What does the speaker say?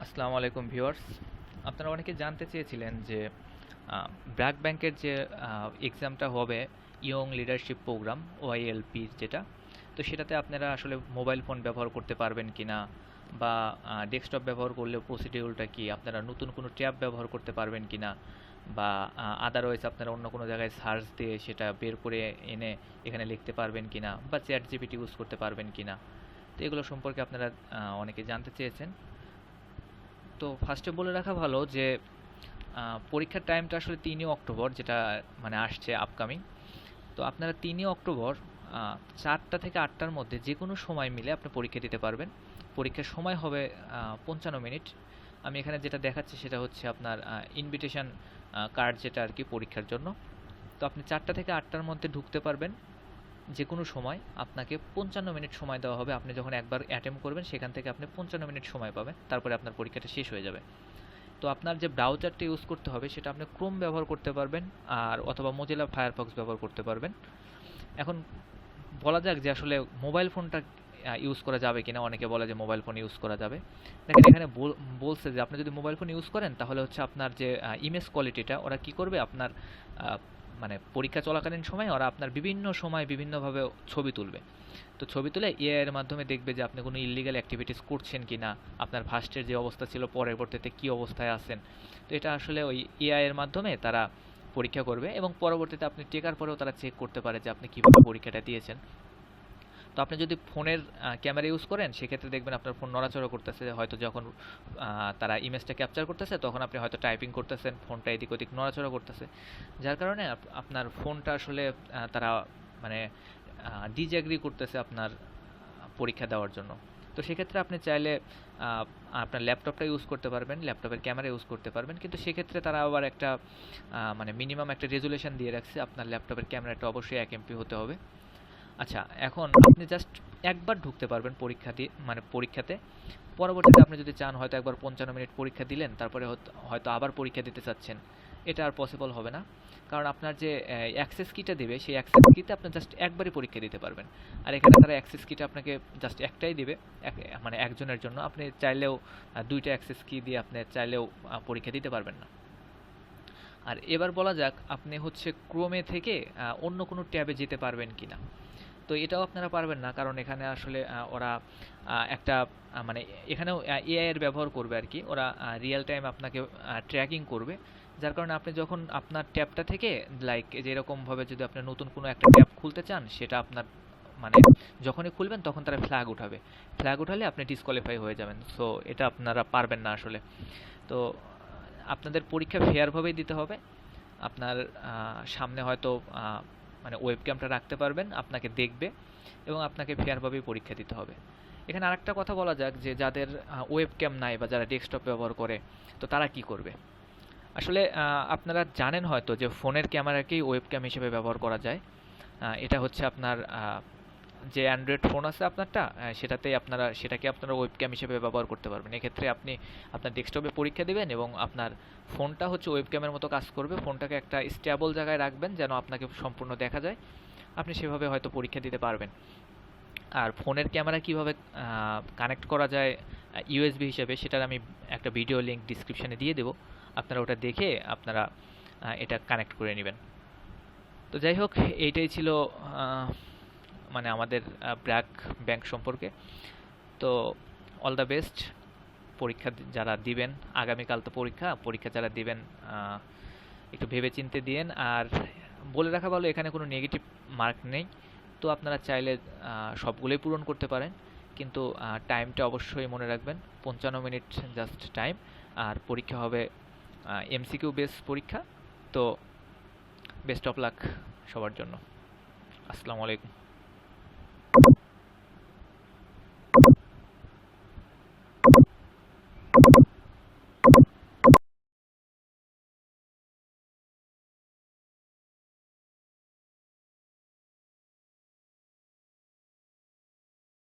আসসালামু আলাইকুম ভিউয়ার্স। আপনারা অনেকে জানতে চেয়েছিলেন যে ব্র্যাক ব্যাংকের যে এক্সামটা হবে, ইয়ং লিডারশিপ প্রোগ্রাম ওয়াইএলপি যেটা, তো সেটাতে আপনারা আসলে মোবাইল ফোন ব্যবহার করতে পারবেন কিনা, বা ডেস্কটপ ব্যবহার করলে প্রসিডিউরটা কি, আপনারা নতুন কোনো ট্যাব ব্যবহার করতে পারবেন কিনা, বা আদারওয়াইজ আপনারা অন্য কোনো জায়গায় সার্চ দিয়ে সেটা বের করে এনে এখানে লিখতে পারবেন কিনা, বা চ্যাট জিপিটি ইউজ করতে পারবেন কিনা। তো এগুলো সম্পর্কে আপনারা অনেকে জানতে চেয়েছেন। তো ফার্স্টে বলে রাখা ভালো যে পরীক্ষার টাইমটা আসলে ৩ই অক্টোবর, যেটা মানে আসছে আপকামিং। তো আপনারা ৩ই অক্টোবর ৪টা থেকে ৮টার মধ্যে যে কোনো সময় মিলে আপনি পরীক্ষা দিতে পারবেন। পরীক্ষার সময় হবে ৫৫ মিনিট। আমি এখানে যেটা দেখাচ্ছি সেটা হচ্ছে আপনার ইনভিটেশন কার্ড, যেটা আর কি পরীক্ষার জন্য। তো আপনি ৪টা থেকে ৮টার মধ্যে ঢুকতে পারবেন যে কোনো সময়। আপনাকে ৫৫ মিনিট সময় দেওয়া হবে। আপনি যখন একবার অ্যাটেম্প করবেন সেখান থেকে আপনি ৫৫ মিনিট সময় পাবেন, তারপরে আপনার পরীক্ষাটা শেষ হয়ে যাবে। তো আপনার যে ব্রাউজারটা ইউজ করতে হবে সেটা আপনি ক্রোম ব্যবহার করতে পারবেন, আর অথবা মোজিলা ফায়ারফক্স ব্যবহার করতে পারবেন। এখন বলা যাক যে আসলে মোবাইল ফোনটা ইউজ করা যাবে কিনা। অনেকে বলে যে মোবাইল ফোন ইউজ করা যাবে। দেখেন এখানে বলছে যে আপনি যদি মোবাইল ফোন ইউজ করেন তাহলে হচ্ছে আপনার যে ইমেজ কোয়ালিটিটা ওরা কি করবে, আপনার আহ, মানে পরীক্ষা চলাকালীন সময় ওরা আপনার বিভিন্ন সময় বিভিন্নভাবে ছবি তুলবে। তো ছবি তুলে এআই এর মাধ্যমে দেখবে যে আপনি কোনো ইললিগাল অ্যাক্টিভিটিস করছেন কিনা, আপনার ফার্স্টের যে অবস্থা ছিল পরবর্তীতে কি অবস্থায় আছেন। তো এটা আসলে ওই এআই এর মাধ্যমে তারা পরীক্ষা করবে, এবং পরবর্তীতে আপনি টেকার পরেও তারা চেক করতে পারে যে আপনি কীভাবে পরীক্ষাটা দিয়েছেন। তো আপনি যদি ফোনের ক্যামেরা ইউজ করেন সেক্ষেত্রে দেখবেন আপনার ফোন নড়াচড়া করতেছে, হয়তো যখন তারা ইমেজটা ক্যাপচার করতেছে তখন আপনি হয়তো টাইপিং করতেছেন, ফোনটা এদিক ওদিক নড়াচড়া করতেছে, যার কারণে আপনার ফোনটা আসলে তারা মানে ডিজঅ্যাগ্রি করতেছে আপনার পরীক্ষা দেওয়ার জন্য। তো সেক্ষেত্রে আপনি চাইলে আপনার ল্যাপটপটা ইউজ করতে পারবেন, ল্যাপটপের ক্যামেরা ইউজ করতে পারবেন, কিন্তু সেক্ষেত্রে তারা আবার একটা মানে মিনিমাম একটা রেজুলেশন দিয়ে রাখছে, আপনার ল্যাপটপের ক্যামেরাটা অবশ্যই 1 এমপি হতে হবে। আচ্ছা, এখন আপনি জাস্ট একবার ঢুকতে পারবেন পরীক্ষা দিয়ে, মানে পরীক্ষাতে। পরবর্তীতে আপনি যদি চান হয়তো একবার ৫৫ মিনিট পরীক্ষা দিলেন, তারপরে হয়তো আবার পরীক্ষা দিতে চাচ্ছেন, এটা আর পসিবল হবে না। কারণ আপনার যে অ্যাক্সেস কিটা দেবে সেই অ্যাক্সেস কিতে আপনি জাস্ট একবারই পরীক্ষা দিতে পারবেন। আর এখানে তারা অ্যাক্সেস কিটা আপনাকে জাস্ট একটাই দিবে, মানে একজনের জন্য। আপনি চাইলেও দুইটা অ্যাক্সেস কি দিয়ে আপনি চাইলেও পরীক্ষা দিতে পারবেন না। আর এবার বলা যাক আপনি হচ্ছে ক্রোমে থেকে অন্য কোনো ট্যাবে যেতে পারবেন কিনা। তো এটাও আপনারা পারবেন না, কারণ এখানে আসলে ওরা একটা মানে এখানেও এআই এর ব্যবহার করবে আর কি। ওরা রিয়েল টাইম আপনাকে ট্র্যাকিং করবে, যার কারণে আপনি যখন আপনার ট্যাবটা থেকে লাইক যেরকমভাবে যদি আপনি নতুন কোনো একটা ট্যাব খুলতে চান, সেটা আপনার মানে যখনই খুলবেন তখন তারা ফ্ল্যাগ উঠাবে। ফ্ল্যাগ উঠালে আপনি ডিসকোয়ালিফাই হয়ে যাবেন। সো এটা আপনারা পারবেন না আসলে। তো আপনাদের পরীক্ষা ফেয়ারভাবেই দিতে হবে। আপনার সামনে হয়তো মানে ওয়েবক্যামটা রাখতে পারবেন, আপনাকে দেখবে এবং আপনাকে ফেয়ারভাবেই পরীক্ষা দিতে হবে। এখানে আরেকটা কথা বলা যাক যে যাদের ওয়েবক্যাম নাই বা যারা ডেস্কটপ ব্যবহার করে, তো তারা কি করবে। আসলে আপনারা জানেন হয়তো যে ফোনের ক্যামেরাকেই ওয়েবক্যাম হিসেবে ব্যবহার করা যায়। এটা হচ্ছে আপনার যে অ্যান্ড্রয়েড ফোন আছে আপনারটা, সেটাকে আপনারা ওয়েবক্যাম হিসেবে ব্যবহার করতে পারবেন। এক্ষেত্রে আপনি আপনার ডেস্কটপে পরীক্ষা দিবেন এবং আপনার ফোনটা হচ্ছে ওয়েবক্যামের মতো কাজ করবে। ফোনটাকে একটা স্টেবল জায়গায় রাখবেন যেন আপনাকে সম্পূর্ণ দেখা যায়। আপনি সেভাবে হয়তো পরীক্ষা দিতে পারবেন। আর ফোনের ক্যামেরা কিভাবে কানেক্ট করা যায় ইউএসবি হিসেবে, সেটার আমি একটা ভিডিও লিঙ্ক ডিসক্রিপশনে দিয়ে দেবো। আপনারা ওটা দেখে আপনারা এটা কানেক্ট করে নেবেন। তো যাই হোক, এইটাই ছিল মানে আমাদের ব্র্যাক ব্যাংক সম্পর্কে। তো অল দ্য বেস্ট। পরীক্ষা যারা দিবেন, আগামীকাল তো পরীক্ষা, পরীক্ষা যারা দিবেন একটু ভেবে চিন্তে দিয়েন। আর বলে রাখা ভালো, এখানে কোনো নেগেটিভ মার্ক নেই। তো আপনারা চাইলে সবগুলোই পূরণ করতে পারেন, কিন্তু টাইমটা অবশ্যই মনে রাখবেন, ৫৫ মিনিট জাস্ট টাইম। আর পরীক্ষা হবে এমসিকিউ বেস পরীক্ষা। তো বেস্ট অফ লাক সবার জন্য। আসসালামু আলাইকুম।